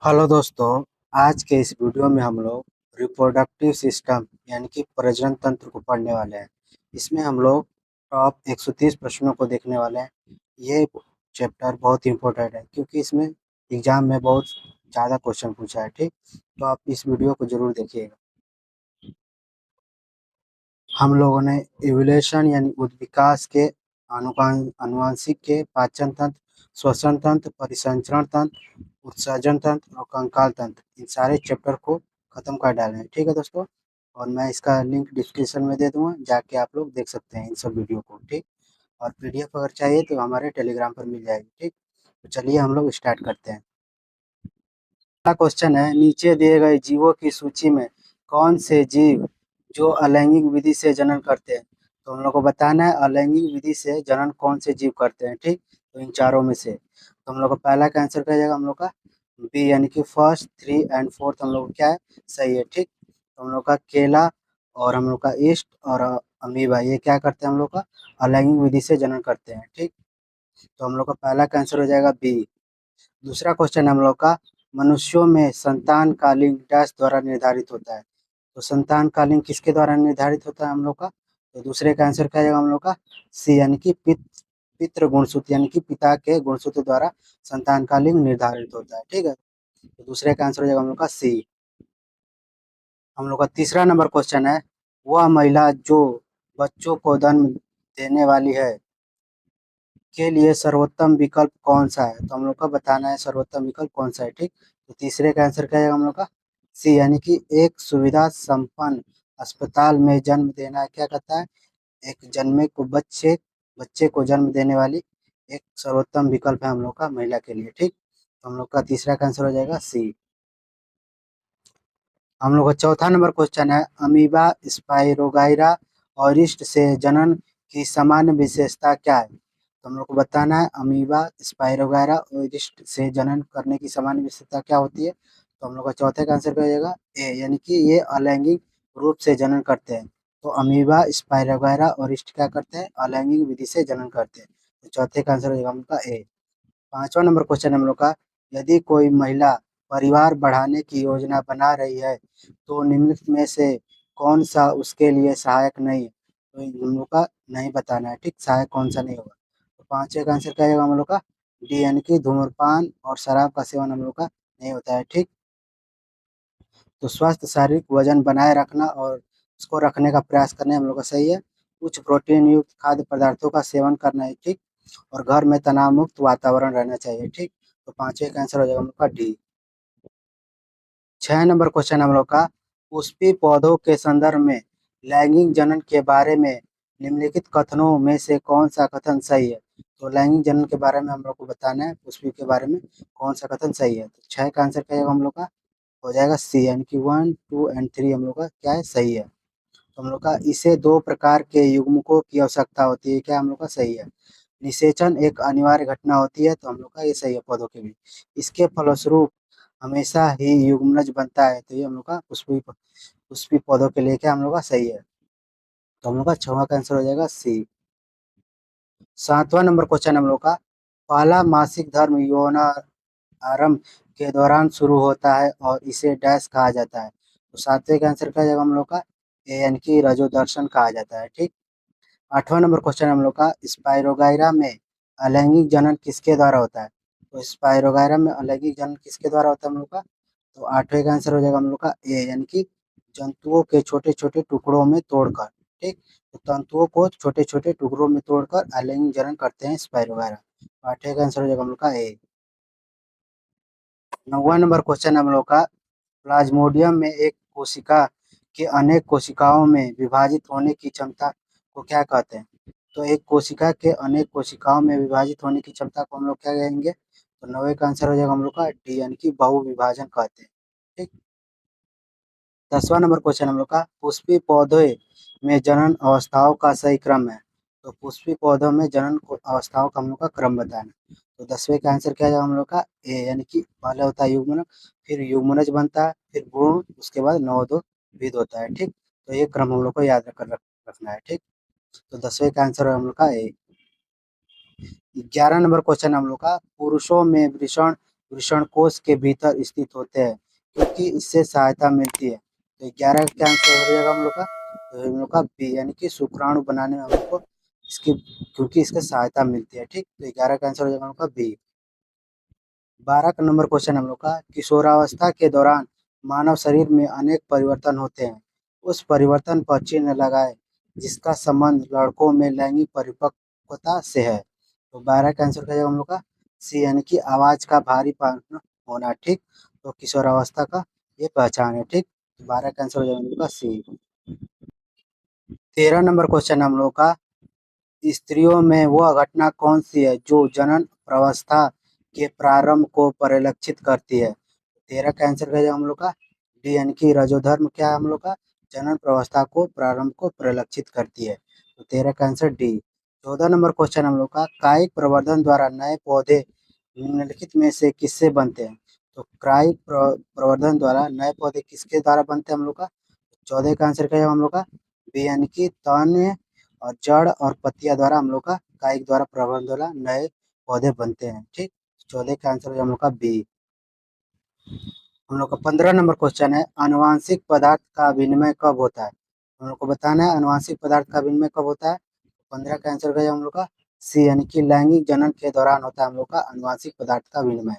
Hello दोस्तों। आज के इस वीडियो में हम लोग रिप्रोडक्टिव सिस्टम यानी कि प्रजनन तंत्र को पढ़ने वाले हैं। इसमें हम लोग टॉप 130 प्रश्नों को देखने वाले हैं। ये चैप्टर बहुत इंपॉर्टेंट है क्योंकि इसमें एग्जाम में बहुत ज़्यादा क्वेश्चन पूछा है। ठीक, तो आप इस वीडियो को जरूर देखिएगा। हम लोगों ने इवोल्यूशन यानी विकास के आनुवांशिक के पाचन तंत्र, श्वसन तंत्र, परिसंचरण तंत्र, उत्सर्जन तंत्र और कंकाल तंत्र, इन सारे चैप्टर को खत्म कर डाले हैं। ठीक है दोस्तों, और मैं इसका लिंक डिस्क्रिप्शन में दे दूंगा, जाके आप लोग देख सकते हैं इन सब वीडियो को। ठीक, और पीडीएफ अगर चाहिए तो हमारे टेलीग्राम पर मिल जाएगी। ठीक, तो चलिए हम लोग स्टार्ट करते हैं। पहला क्वेश्चन है, नीचे दिए गए जीवों की सूची में कौन से जीव जो अलैंगिक विधि से जनन करते हैं? तो हम लोग को बताना है अलैंगिक विधि से जनन कौन से जीव करते हैं। ठीक, तो इन चारों में से तो हम लोग का पहला का आंसर क्या जाएगा, हम लोग का बी यानी कि फर्स्ट, थ्री एंड फोर्थ हम लोग का क्या है, सही है। ठीक, तो हम लोग का केला और हम लोग का ईस्ट और अमीबा, ये क्या करते हैं, हम लोग का अलैंगिक विधि से जनन करते हैं। ठीक, तो हम लोग का पहला का आंसर हो जाएगा बी। दूसरा क्वेश्चन हम लोग का, मनुष्यों में संतान का लिंग डैश द्वारा निर्धारित होता है? तो संतान का लिंग किसके द्वारा निर्धारित होता है हम लोग का? तो दूसरे का आंसर क्या आएगा हम लोग का, सी यानी कि पितृ गुणसूत्र यानी कि पिता के गुणसूत्र द्वारा संतान का लिंग निर्धारित होता है। ठीक है, तो दूसरे का आंसर हो जाएगा हम लोग का सी। हम लोग का तीसरा नंबर क्वेश्चन है, वह महिला जो बच्चों को जन्म देने वाली है के लिए सर्वोत्तम विकल्प कौन सा है? तो हम लोग का बताना है सर्वोत्तम विकल्प कौन सा है। ठीक, तो तीसरे का आंसर क्या है हम लोग का, सी यानी कि एक सुविधा संपन्न अस्पताल में जन्म देना क्या कहता है, एक जन्मे को बच्चे बच्चे को जन्म देने वाली एक सर्वोत्तम विकल्प है हम लोग का महिला के लिए। ठीक, तो हम लोग का तीसरा का आंसर हो जाएगा सी। हम लोग का चौथा नंबर क्वेश्चन है, अमीबा स्पाइरोगाइरा और ईस्ट से जनन की सामान्य विशेषता क्या है? तो हम लोग को बताना है अमीबा स्पाइरोगाइरा और ईस्ट से जनन करने की सामान्य विशेषता क्या होती है? तो हम लोग का चौथे का आंसर क्या हो जाएगा, ए यानी कि ये अलैंगिक रूप से जनन करते हैं। तो अमीबा स्पाइरोगाइरा और ईस्ट क्या करते हैं, अलैंगिक विधि से जनन करते हैं। तो चौथे का आंसर हो जाएगा हम लोग का ए। पांचवा नंबर क्वेश्चन हम लोग का, यदि कोई महिला परिवार बढ़ाने की योजना बना रही है तो निम्नलिखित में से कौन सा उसके लिए सहायक नहीं है? तो हम लोग का नहीं बताना है। ठीक, सहायक कौन सा नहीं होगा। तो पांचवे का आंसर क्या होगा हम लोग का, डी यानी कि धूम्रपान और शराब का सेवन हम लोग का नहीं होता है। ठीक, तो स्वस्थ शारीरिक वजन बनाए रखना और उसको रखने का प्रयास करना हम लोग का सही है। उच्च प्रोटीन युक्त खाद्य पदार्थों का सेवन करना है। ठीक, और घर में तनाव मुक्त वातावरण रहना चाहिए। ठीक, तो पांचवे का आंसर हो जाएगा हम लोग का डी। 6 नंबर क्वेश्चन हम लोग का, पुष्पीय पौधों के संदर्भ में लैंगिक जनन के बारे में निम्नलिखित कथनों में से कौन सा कथन सही है? तो लैंगिक जनन के बारे में हम लोग को बताना है, पुष्पीय के बारे में कौन सा कथन सही है। तो 6 का आंसर क्या होगा हम लोग का, हो जाएगा सी यानी कि 1, 2 एंड 3 हम लोग का क्या है, सही है। तो हम लोग का इसे दो प्रकार के युग्मकों की आवश्यकता होती है, क्या हम लोग का सही है। निषेचन एक अनिवार्य घटना होती है, तो हम लोग का ये सही है पौधों के भी। इसके फलस्वरूप हमेशा ही युग्मनज बनता है, तो ये हम लोग का पुष्पीय पौधों के लिए क्या हम लोग का सही है। तो हम लोग का छठवां का आंसर हो जाएगा सी। सातवां नंबर क्वेश्चन हम लोग का, पहला मासिक धर्म यौन आरंभ के दौरान शुरू होता है और इसे डैश कहा जाता है? तो सातवें का आंसर क्या जाएगा हम लोग का, ए यानी कि रजोदर्शन कहा जाता है। ठीक, आठवां नंबर क्वेश्चन हम लोग का, स्पाइरोगाइरा में अलैंगिक जनन किसके द्वारा होता है? तो स्पाइरोगाइरा में अलैंगिक जनन किसके द्वारा होता है हम लोग का? तो आठवें का आंसर हो जाएगा हम लोग का ए यानी कि जंतुओं के छोटे छोटे टुकड़ों में तोड़कर। ठीक, तो तंतुओं को छोटे छोटे टुकड़ों में तोड़कर अलैंगिक जनन करते हैं स्पाइरोगाइरा। आठवें का आंसर हो जाएगा हम लोग का ए। नौवां नंबर क्वेश्चन हम लोग का, प्लाज्मोडियम में एक कोशिका के अनेक कोशिकाओं में विभाजित होने की क्षमता को क्या कहते हैं? तो एक कोशिका के अनेक कोशिकाओं में विभाजित होने की क्षमता को हम लोग क्या कहेंगे? तो नौवे का आंसर हो जाएगा हम लोग का डी यानी कि बहुविभाजन कहते हैं। ठीक, 10वां नंबर क्वेश्चन हम लोग का, पुष्पीय पौधे में जनन अवस्थाओं का सही क्रम है? तो पुष्पीय पौधों में जनन अवस्थाओं का हम लोग का क्रम बताना। तो 10वें का आंसर क्या है हम लोग का ए यानी कि पहले होता है युग्मनज, फिर युग्मनज बनता है, फिर भ्रूण, उसके बाद नवोदित होता है। ठीक, तो ये क्रम हम लोग को याद रखना है। ठीक, तो 10वें का आंसर है हम लोग का ए। 11 नंबर क्वेश्चन हम लोग का, पुरुषों में वृषण वृषणकोश के भीतर स्थित होते हैं, क्योंकि इससे सहायता मिलती है। तो 11 का आंसर हो जाएगा हम लोग का, तो हम लोग का बी, यानी कि शुक्राणु बनाने में हम लोग को इसकी, क्योंकि इसके सहायता मिलती है। ठीक, तो 11 का आंसर हो जाएगा हम लोग का बी। 12 का नंबर क्वेश्चन हम लोग का, किशोरावस्था के दौरान मानव शरीर में अनेक परिवर्तन होते हैं, उस परिवर्तन पर चिन्ह लगाए जिसका संबंध लड़कों में लैंगिक परिपक्वता से है। तो 12 का आंसर क्या हम लोग का सी, यानी कि आवाज का भारीपन होना। ठीक, तो किशोरावस्था का ये पहचान है। ठीक, तो 12 का आंसर हो जाएगा हम लोग का सी। 13 नंबर क्वेश्चन हम लोग का, स्त्रियों में वह घटना कौन सी है जो जनन प्रावस्था के प्रारंभ को परिलक्षित करती है। 13 का आंसर क्या है हम लोग का डी, यानी कि रजोधर्म क्या है हम लोग का जनन प्रावस्था को प्रारंभ को परिलक्षित करती है। तो 13 का आंसर डी। 14 नंबर क्वेश्चन हम लोग का, कायिक प्रवर्धन द्वारा नए पौधे निम्नलिखित में से किससे बनते हैं। तो कायिक प्रवर्धन द्वारा नए पौधे किसके द्वारा बनते हैं हम लोग का। 14 का आंसर क्या है हम लोग का बी, यानी कि तने और जड़ और पत्तियां द्वारा हम लोग का कायिक द्वारा प्रवर्धन द्वारा नए पौधे बनते हैं। ठीक, 14 का आंसर है हम लोग का बी। हम लोग का 15 नंबर क्वेश्चन है, आनुवांशिक पदार्थ का विनिमय कब होता है। हम लोग को बताना है आनुवांशिक पदार्थ का विनिमय कब होता है। 15 का आंसर क्या है हम लोग का सी, यानी कि लैंगिक जनन के दौरान होता है हम लोग का आनुवांशिक पदार्थ का विनिमय।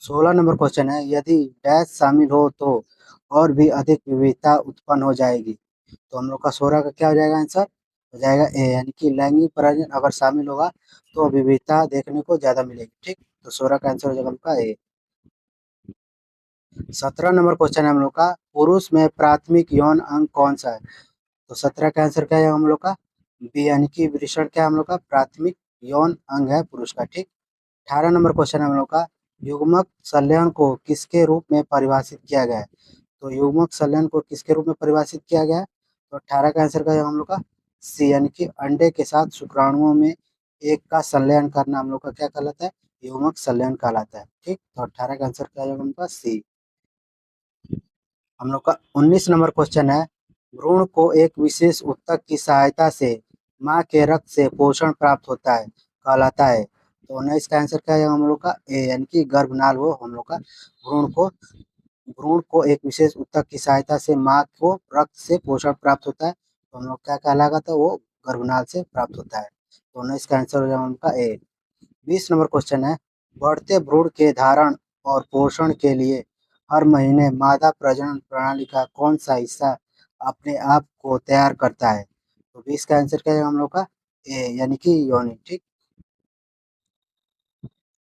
16 नंबर क्वेश्चन है, यदि डैश शामिल हो तो और भी अधिक विविधता उत्पन्न हो जाएगी। तो हम लोग का 16 का क्या हो जाएगा आंसर, हो जाएगा ए, यानी कि लैंगिक प्रजनन अगर शामिल होगा तो विविधता देखने को ज्यादा मिलेगी। ठीक, तो 16 का आंसर हो जाएगा हम लोग का ए। 17 नंबर क्वेश्चन है हम लोग का, पुरुष में प्राथमिक यौन अंग कौन सा है। तो 17 का आंसर क्या है हम लोग का बी, यानी कि वृषण क्या हम लोग का प्राथमिक यौन अंग है पुरुष का। ठीक, 18 नंबर क्वेश्चन है हम लोग का, युग्मक संलयन को किसके रूप में परिभाषित किया गया है। तो युग्मक संलयन को किसके रूप में परिभाषित किया गया है। तो 18 का आंसर क्या है हम लोग का सी, यानी कि अंडे के साथ शुक्राणुओं में एक का संलयन करना हम लोग का क्या कहलाता है, युग्मक संलयन कहलाता है। ठीक, तो 18 का आंसर क्या है हम लोग का सी। हम लोग का 19 नंबर क्वेश्चन है, भ्रूण को एक विशेष ऊतक की सहायता से माँ के रक्त से पोषण प्राप्त होता है कहलाता है। तो 19 का आंसर क्या है हम लोग का ए, यानी कि गर्भनाल वो हम लोग का भ्रूण को एक विशेष ऊतक की सहायता से माँ को रक्त से पोषण प्राप्त होता है, तो हम लोग क्या कहलागा, तो वो गर्भनाल से प्राप्त होता है। तो 19 का आंसर हो जाएगा उनका ए। 20 नंबर क्वेश्चन है, बढ़ते भ्रूण के धारण और पोषण के लिए हर महीने मादा प्रजनन प्रणाली का कौन सा हिस्सा अपने आप को तैयार करता है। तो 20 का आंसर क्या है हम लोग का ए, यानी कि योनि। ठीक,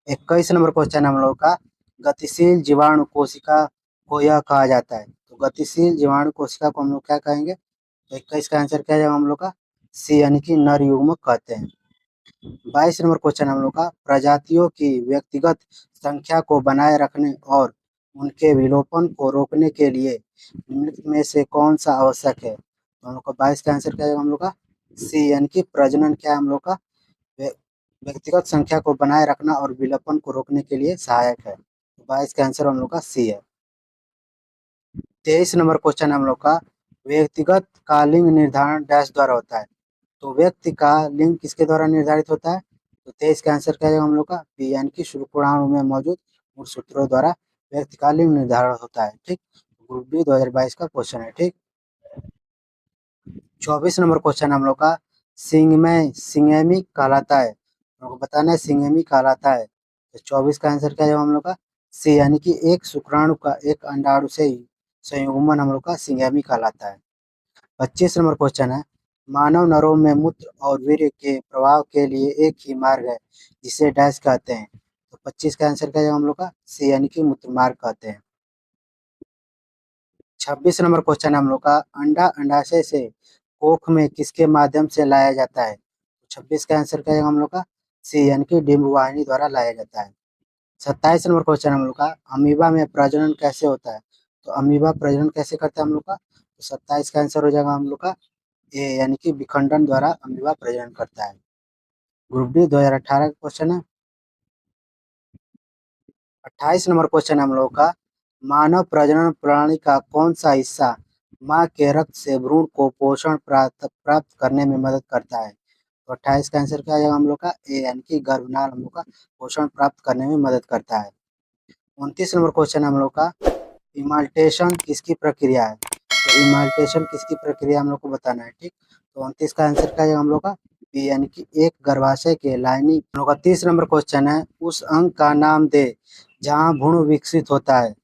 21 नंबर क्वेश्चन हम लोग का, गतिशील जीवाणु कोशिका को यह कहा जाता है। तो गतिशील जीवाणु कोशिका को हम लोग क्या कहेंगे। तो 21 का आंसर क्या है हम लोग का सी, यानी कि नर युग्मक कहते हैं। 22 नंबर क्वेश्चन हम लोग का, प्रजातियों की व्यक्तिगत संख्या को बनाए रखने और उनके विलोपन को रोकने के लिए निम्नलिखित में से कौन सा आवश्यक है। तो हम लोग का 22 का आंसर क्या है हम लोग का सी, यानी कि प्रजनन क्या है हम लोग का व्यक्तिगत संख्या को बनाए रखना और विलोपन को रोकने के लिए सहायक है। तो 22 का आंसर हम लोग का सी है। 23 नंबर क्वेश्चन हम लोग का, व्यक्तिगत का लिंग निर्धारण डैश द्वारा होता है। तो व्यक्ति का लिंग किसके द्वारा निर्धारित होता है। तो 23 का आंसर क्या है हम लोग का बी, यानी कि शुक्राणु में मौजूद गुणसूत्रों द्वारा व्यक्ति का लिंग निर्धारण होता है। ठीक, ग्रुप बी 2022 का क्वेश्चन है। ठीक, 24 नंबर क्वेश्चन हम लोग का, सिंगमय सिंगेमी कहलाता है। हमको बताना है सिंगेमी कहलाता है। तो 24 का आंसर क्या है हम लोग का सी, यानी कि एक शुक्राणु का एक अंडाणु से संयुग्मन हम लोग का सिंगेमी कहलाता है। 25 नंबर क्वेश्चन है, मानव नरों में मूत्र और वीर्य के प्रवाह के लिए एक ही मार्ग है जिसे डैश कहते हैं। तो 25 का आंसर क्या है हम लोग का सी, यानी कि मूत्र मार्ग कहते हैं। 26 नंबर क्वेश्चन है हम लोग का, अंडा अंडाशय से कोख में किसके माध्यम से लाया जाता है। तो 26 का आंसर क्या है हम लोग का सी, यानी कि डिंब वाहिनी द्वारा लाया जाता है। 27 नंबर क्वेश्चन हम लोग का, अमीबा में प्रजनन कैसे होता है। तो अमीबा प्रजनन कैसे करता है हम लोग का। तो 27 का आंसर हो जाएगा हम लोग का ए, यानी कि विखंडन द्वारा अमीबा प्रजनन करता है। ग्रुप डी 2018 का क्वेश्चन है। 28 नंबर क्वेश्चन है हम लोग का, मानव प्रजनन प्रणाली का कौन सा हिस्सा माँ के रक्त से भ्रूण को पोषण प्राप्त करने में मदद करता है। तो 28 का आंसर क्या है हम लोग का ए, यानी कि गर्भनाल हम लोग का पोषण प्राप्त करने में मदद करता है। 29 नंबर क्वेश्चन है हम लोग का, इमाल्टेशन किसकी प्रक्रिया है? तो इमाल्टेशन किसकी प्रक्रिया हम लोग को बताना है, ठीक। तो 29 का आंसर क्या है हम लोग का, बी, यानी कि एक गर्भाशय के लाइनिंग। हम लोग का 30 नंबर क्वेश्चन है, उस अंग का नाम दे जहाँ भ्रूण विकसित होता है।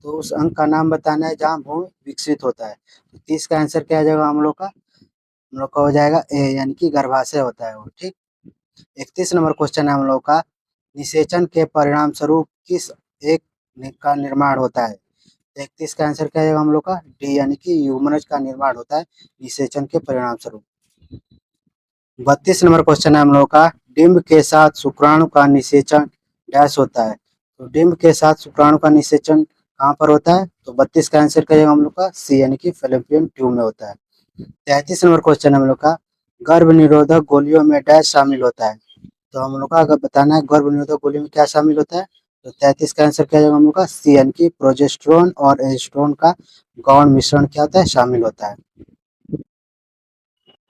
तो उस अंग का नाम बताना है जहाँ भ्रूण विकसित होता है। तो 30 का आंसर क्या आ जाएगा हम लोग का, हम लोग का हो जाएगा ए, यानी कि गर्भाशय होता है वो, ठीक। 31 नंबर क्वेश्चन है हम लोग का, निषेचन के परिणाम स्वरूप किस एक का निर्माण होता है? 31 का आंसर क्या आएगा हम लोग का, डी, यानी कि यूमनज का निर्माण होता है निषेचन के परिणाम स्वरूप। 32 नंबर क्वेश्चन है हम लोग का, डिम्ब के साथ शुक्राणु का निषेचन डैश होता है। तो डिम्ब के साथ शुक्राणु का निषेचन कहाँ पर होता है? तो 32 का आंसर क्या आएगा हम लोग का, सी, यानी कि फैलोपियन ट्यूब में होता है। 33 नंबर क्वेश्चन है हम लोग का, गर्भ निरोधक गोलियों में डैश शामिल होता है। तो हम लोग का अगर बताना है गर्भ निरोधक गोलियों में क्या शामिल होता है, तो 33 का आंसर क्या आएगा हम लोग का, सी, यानी कि प्रोजेस्टेरोन और एस्ट्रोन का गौण मिश्रण क्या होता है, शामिल होता है।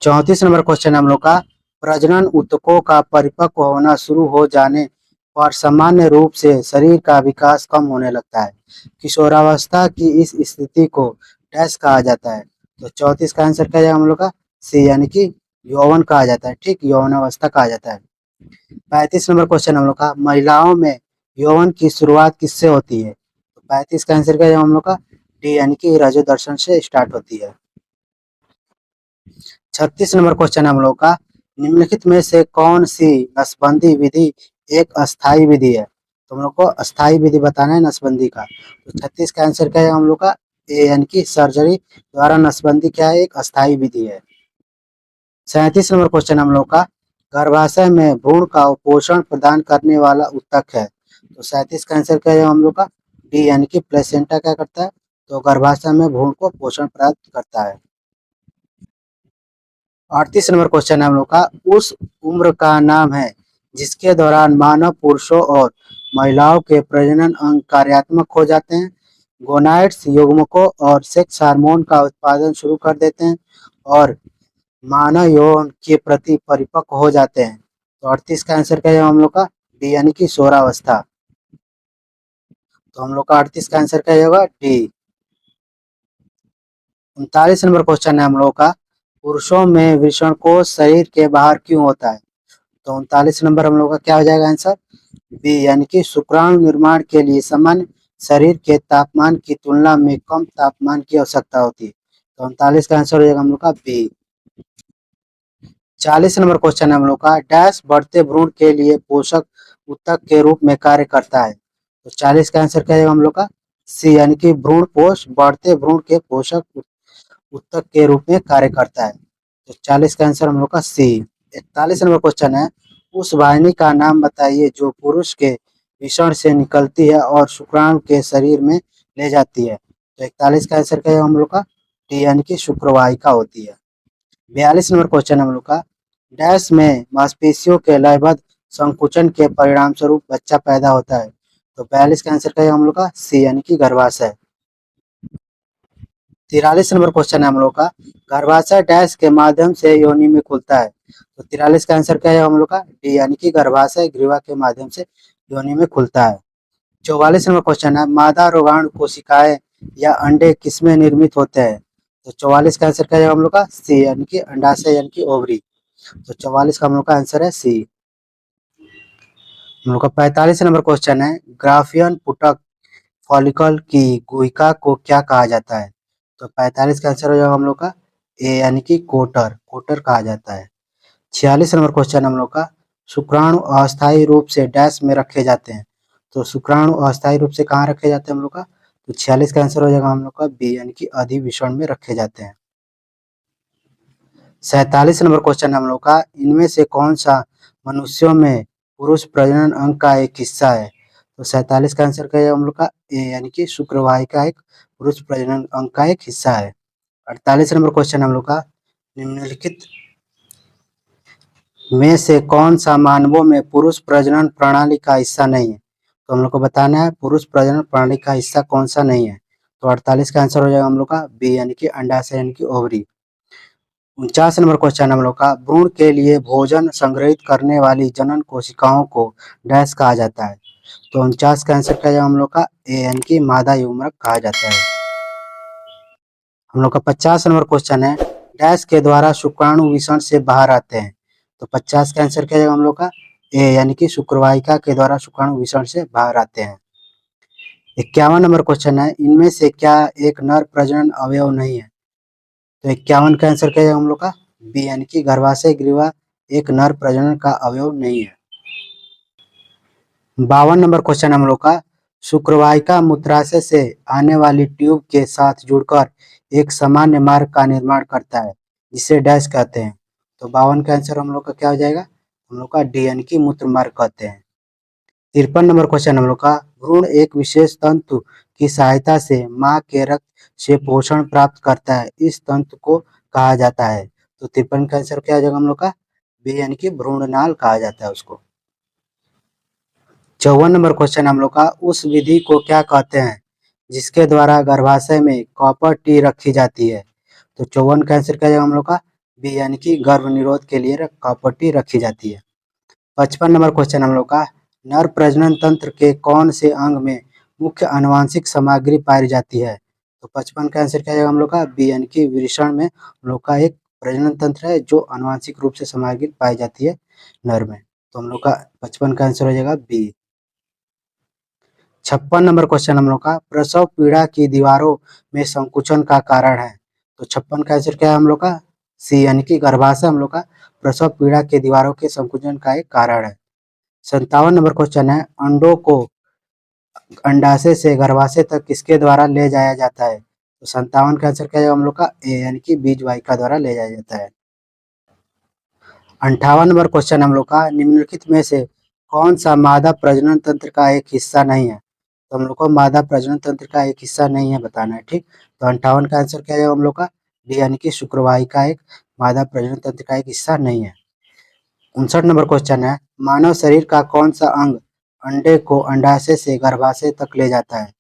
34 नंबर क्वेश्चन हम लोग का, प्रजनन ऊतकों का परिपक्व होना शुरू हो जाने पर सामान्य रूप से शरीर का विकास कम होने लगता है। किशोरावस्था की इस स्थिति को डैश कहा जाता है। तो 34 का आंसर क्या जाएगा हम लोग का, सी, यानी कि यौवन कहा जाता है, ठीक, यौवनावस्था कहा जाता है। 35 नंबर क्वेश्चन हम लोग का, महिलाओं में यौवन की शुरुआत किससे होती है? तो 35 का आंसर क्या है हम लोग का, डी, यानी कि रजो दर्शन से स्टार्ट होती है। 36 नंबर क्वेश्चन है हम लोग का, निम्नलिखित में से कौन सी नसबंदी विधि एक अस्थायी विधि है? तो हम लोग को अस्थायी विधि बताना है नसबंदी का। तो 36 का आंसर क्या है हम लोग का, ए, यानी कि सर्जरी द्वारा नसबंदी क्या है, एक अस्थायी विधि है। 37 नंबर क्वेश्चन हम लोग का, गर्भाशय में भ्रूण का पोषण प्रदान करने वाला ऊतक है। तो 37 का आंसर क्या है हम लोग का, डी, यानी कि प्लेसेंटा क्या करता है, तो गर्भाशय में भ्रूण को पोषण प्राप्त करता है। 38 नंबर क्वेश्चन है हम लोग का, उस उम्र का नाम है जिसके दौरान मानव पुरुषों और महिलाओं के प्रजनन अंग कार्यात्मक हो जाते हैं, गोनाइड्स युग्मकों और सेक्स हार्मोन का उत्पादन शुरू कर देते हैं और मानव यौन के प्रति परिपक्व हो जाते हैं। तो 38 का आंसर क्या है हम लोग का, डी, यानी कि शोरावस्था। तो हम लोग का 38 का आंसर क्या होगा, डी। 39 नंबर क्वेश्चन है हम लोग का, पुरुषों में वृषणकोष शरीर के बाहर क्यों होता है? तो 39 नंबर हम लोग का क्या हो जाएगा आंसर, बी, यानी कि शुक्राणु निर्माण के लिए सामान्य शरीर के तापमान की तुलना में कम तापमान की आवश्यकता होती है। तो 39 का आंसर हो जाएगा हम लोग का बी। 40 नंबर क्वेश्चन है हम लोग का, डैश बढ़ते भ्रूण के लिए पोषक ऊतक के रूप में कार्य करता है। तो 40 का आंसर क्या है हम लोग का, सी, यानी कि भ्रूण पोष बढ़ते भ्रूण के पोषक ऊतक के रूप में कार्य करता है। तो 40 का आंसर हम लोग का सी। 41 नंबर क्वेश्चन है, उस वाहिनी का नाम बताइए जो पुरुष के वृषण से निकलती है और शुक्राणु के शरीर में ले जाती है। तो 41 का आंसर क्या है हम लोग का, डी, यानी कि शुक्रवाहिका होती है। 42 नंबर क्वेश्चन हम लोग का, डैश में मांसपेशियों के लयबद्ध संकुचन के परिणाम स्वरूप बच्चा पैदा होता है। तो 42 का आंसर क्या है हम लोग का, सी, यानी कि गर्भाशय। 43 नंबर क्वेश्चन है हम लोग का, गर्भाशय डैश के माध्यम से योनि में खुलता है। तो 43 का आंसर क्या है हम लोग का, डी, यानी कि गर्भाशय ग्रीवा के माध्यम से योनि में खुलता है। 44 नंबर क्वेश्चन है, मादा रोगाणु कोशिकाएं या अंडे किसमें निर्मित होते हैं? तो 44 का आंसर क्या है हम लोग का, सी, यानी कि अंडाशय यानी कि ओवरी। तो 44 का हम लोग का आंसर है सी। हम लोग का 45 नंबर क्वेश्चन है, ग्राफियन पुटक फॉलिकल की गुहिका को क्या कहा जाता है? तो 45 का आंसर हो जाएगा हम लोग का ए, यानी कि कोटर, कोटर कहा जाता है। 46 नंबर क्वेश्चन हम लोग का, शुक्राणु अस्थायी रूप से डैश में रखे जाते हैं। तो शुक्राणु अस्थायी रूप से कहाँ रखे जाते हैं हम लोग का, तो 46 का आंसर हो जाएगा हम लोग का बी, यानी कि अधिविषण में रखे जाते हैं। 47 नंबर क्वेश्चन हम लोग का, इनमें से कौन सा मनुष्यों में पुरुष प्रजनन अंग का एक हिस्सा है? तो 47 का आंसर क्या है हम लोग का ए, यानी कि शुक्रवाहिका एक पुरुष प्रजनन अंग का एक हिस्सा है। 48 नंबर क्वेश्चन हम लोग का, निम्नलिखित में से कौन सा मानवों में पुरुष प्रजनन प्रणाली का हिस्सा नहीं है? तो हम लोग को बताना है पुरुष प्रजनन प्रणाली का हिस्सा कौन सा नहीं है। तो 48 का आंसर हो जाएगा हम लोग का बी, यानी कि अंडाशय यानी कि ओवरी। 49 नंबर क्वेश्चन हम लोग का, भ्रूण के लिए भोजन संग्रहित करने वाली जनन कोशिकाओं को डैश कहा जाता है। तो 49 का आंसर क्या जाएगा हम लोग का ए यानी कि मादा युग्मक कहा जाता है। हम लोग का 50 नंबर क्वेश्चन है, डैश के द्वारा शुक्राणु विषण से बाहर आते हैं। तो 50 का आंसर क्या जाएगा हम लोग का ए यानी कि शुक्रवाहिका के द्वारा शुक्राणु विषण से बाहर आते हैं। 51 नंबर क्वेश्चन है, इनमें से क्या एक नर प्रजनन अवयव नहीं है। तो 51 का आंसर क्या है हम लोग का बी यानी कि गर्भाशय ग्रीवा एक नर प्रजनन का अवयव नहीं है। 52 नंबर क्वेश्चन हम लोग का, शुक्रवाहिका मूत्राशय से आने वाली ट्यूब के साथ जुड़कर एक सामान्य मार्ग का निर्माण करता है जिसे डैश कहते हैं। तो 52 का आंसर हम लोग का क्या हो जाएगा, हम लोग का डी यानी कि मूत्र मार्ग कहते हैं। 53 नंबर क्वेश्चन हम लोग का, भ्रूण एक विशेष तंतु की सहायता से माँ के रक्त से पोषण प्राप्त करता है, इस तंतु को कहा जाता है। तो 53 का आंसर क्या हो जाएगा हम लोग का बी यानी कि भ्रूणनाल कहा जाता है उसको। 54 नंबर क्वेश्चन हम लोग का, उस विधि को क्या कहते हैं जिसके द्वारा गर्भाशय में कॉपर टी रखी जाती है। तो 54 का आंसर क्या हो जाएगा हम लोग का बी यानी कि गर्भ निरोध के लिए कॉपर टी रखी जाती है। 55 नंबर क्वेश्चन हम लोग का, नर प्रजनन तंत्र के कौन से अंग में मुख्य आनुवांशिक सामग्री पाई जाती है। तो 55 का आंसर क्या है हम लोग का बी यानी कि वृषण में हम लोग का एक प्रजनन तंत्र है जो आनुवांशिक रूप से सामग्री पाई जाती है नर में। तो हम लोग का 55 का आंसर हो जाएगा बी। 56 नंबर क्वेश्चन हम लोग का, प्रसव पीड़ा की दीवारों में संकुचन का कारण है। तो 56 का आंसर क्या है हम लोग का सी यानी कि गर्भाशय हम लोग का प्रसव पीड़ा के दीवारों के संकुचन का एक कारण है। 57 नंबर क्वेश्चन है, अंडों को अंडाशय से गर्भाशय तक किसके द्वारा ले जाया जाता है। तो 57 का आंसर क्या है हम लोग का ए यानी कि बीज वाहिका द्वारा ले जाया जाता है। 58 नंबर क्वेश्चन हम लोग का, निम्नलिखित में से कौन सा मादा प्रजनन तंत्र का एक हिस्सा नहीं है। तो हम लोग को मादा प्रजनन तंत्र का एक हिस्सा नहीं है बताना है, ठीक। तो 58 का आंसर क्या है हम लोग का डी यानी कि शुक्रवाहिका एक मादा प्रजनन तंत्र का एक हिस्सा नहीं है। 59 नंबर क्वेश्चन है, मानव शरीर का कौन सा अंग अंडे को अंडाशय से गर्भाशय तक ले जाता है।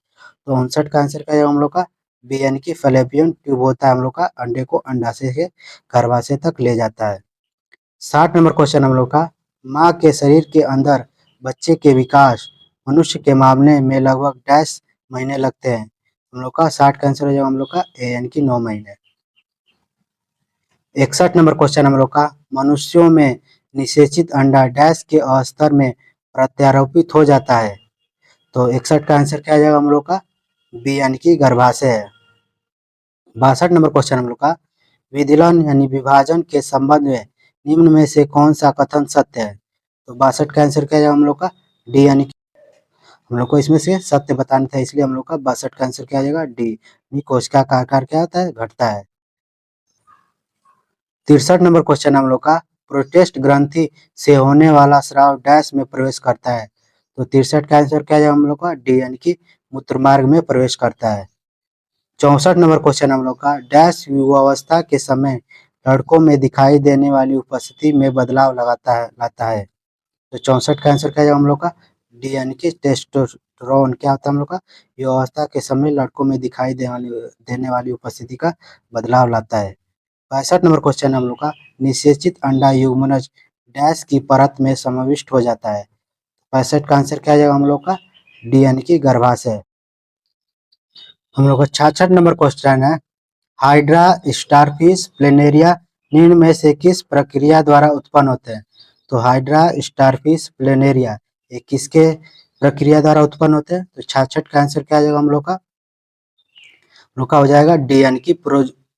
तो 59 का आंसर क्या है हम लोग का बी यानी कि फैलोपियन ट्यूब होता है हम लोग का अंडे को अंडाशय से गर्भाशय तक ले जाता है। 60 नंबर क्वेश्चन हम लोग का, माँ के शरीर के अंदर बच्चे के विकास मनुष्य के मामले में लगभग डैश महीने लगते हैं। हम लोग का 60 का आंसर हो जाएगा हम लोग का ए यानी कि 9 महीने। 61 नंबर क्वेश्चन हम लोग का, मनुष्यों में निषेचित अंडा डैश के स्तर में प्रत्यारोपित हो जाता है। तो 61 का आंसर क्या आ जाएगा हम लोग का बी यानी कि गर्भाशय है। 62 नंबर क्वेश्चन हम लोग का, विधिलन यानी विभाजन के संबंध में निम्न में से कौन सा कथन सत्य है। तो 62 का आंसर क्या आ जाएगा हम लोग का डी यानी कि हम लोग को इसमें से सत्य बताना था, इसलिए हम लोग का 62 का आंसर क्या आ जाएगा डी। कोशिका का आकार क्या होता है घटता है। 63 नंबर क्वेश्चन हम लोग का, प्रोटेस्ट ग्रंथि से होने वाला स्राव डैश में प्रवेश करता है। तो 63 का आंसर क्या है हम लोग का डी यानी कि मूत्रमार्ग में प्रवेश करता है। 64 नंबर क्वेश्चन हम लोग का, डैश युवावस्था के समय लड़कों में दिखाई देने वाली उपस्थिति में बदलाव लाता है। तो 64 का आंसर क्या है हम लोग का डी यानी कि टेस्टोस्टेरोन क्या होता है हम लोग का युवावस्था के समय लड़कों में दिखाई देने वाली उपस्थिति का बदलाव लाता है। 62 नंबर क्वेश्चन हम लोग का, निषेचित अंडा युग्मनज डैश की परत में समाविष्ट हो जाता है। 65 का आंसर क्या आ जाएगा हम लोग का डी यानी कि गर्भाशय। हम लोग का 66 नंबर क्वेश्चन है, हाइड्रा स्टारफिश प्लेनेरिया निम्न में से किस प्रक्रिया द्वारा उत्पन्न होते हैं। तो हाइड्रा स्टारफिश प्लेनेरिया ये किसके प्रक्रिया द्वारा उत्पन्न होते हैं। तो 66 का आंसर क्या आ जाएगा हम लोग का हो जाएगा डी यानी कि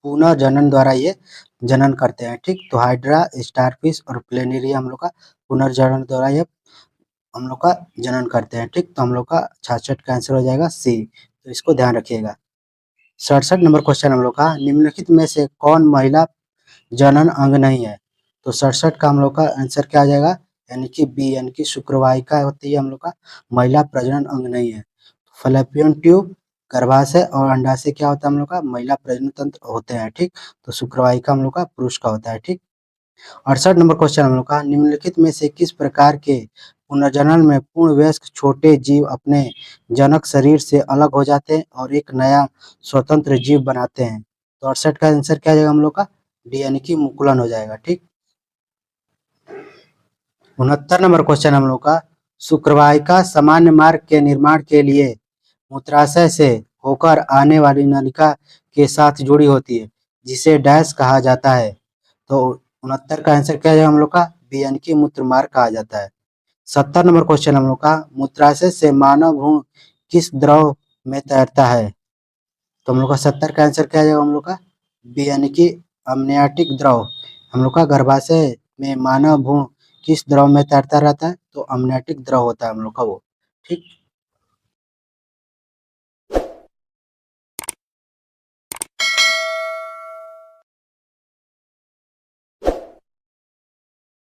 पुनर्जनन द्वारा ये जनन करते हैं, ठीक। तो हाइड्रा स्टारफिश और प्लेनेरिया हम लोग का पुनर्जनन द्वारा ये हम लोग का जनन करते हैं, ठीक। तो हम लोग का 66 का आंसर हो जाएगा सी, तो इसको ध्यान रखिएगा। 67 नंबर क्वेश्चन हम लोग का, निम्नलिखित में से कौन महिला जनन अंग नहीं है। तो 67 का हम लोग का आंसर क्या आ जाएगा यानी कि बी यानी कि शुक्रवाहिका होती है हम लोग का महिला प्रजनन अंग नहीं है। फैलोपियन ट्यूब गर्भाशय और अंडाशय क्या होता है हम लोग का महिला प्रजनन तंत्र होते हैं, ठीक। तो शुक्रवाहिका हम लोग का पुरुष का होता है, ठीक। 68 नंबर क्वेश्चन हम लोग का, निम्नलिखित में से किस प्रकार के पुनर्जनन में पूर्ण वयस्क छोटे जीव अपने जनक शरीर से अलग हो जाते हैं और एक नया स्वतंत्र जीव बनाते हैं। तो 68 का आंसर क्या आ जाएगा हम लोग का डी यानी कि मुकुलन हो जाएगा, ठीक। 69 नंबर क्वेश्चन हम लोग का, शुक्रवाहिका सामान्य मार्ग के निर्माण के लिए मूत्राशय से होकर आने वाली नलिका के साथ जुड़ी होती है, जिसे डैश कहा जाता है। तो 69 का आंसर क्या है हम लोग का? बी यानी कि मूत्र मार्ग कहा जाता है। 70 नंबर क्वेश्चन हम लोग का, मूत्राशय से मानव भ्रूण किस द्रव में तैरता है? तो हम लोग का 70 का आंसर क्या जाएगा हम लोग का? बी यानी कि अमनियाटिक द्रव। हम लोग का गर्भाशय में मानव भ्रूण किस द्रव में तैरता रहता है? तो अमनियाटिक द्रव होता है हम लोग का वो। ठीक।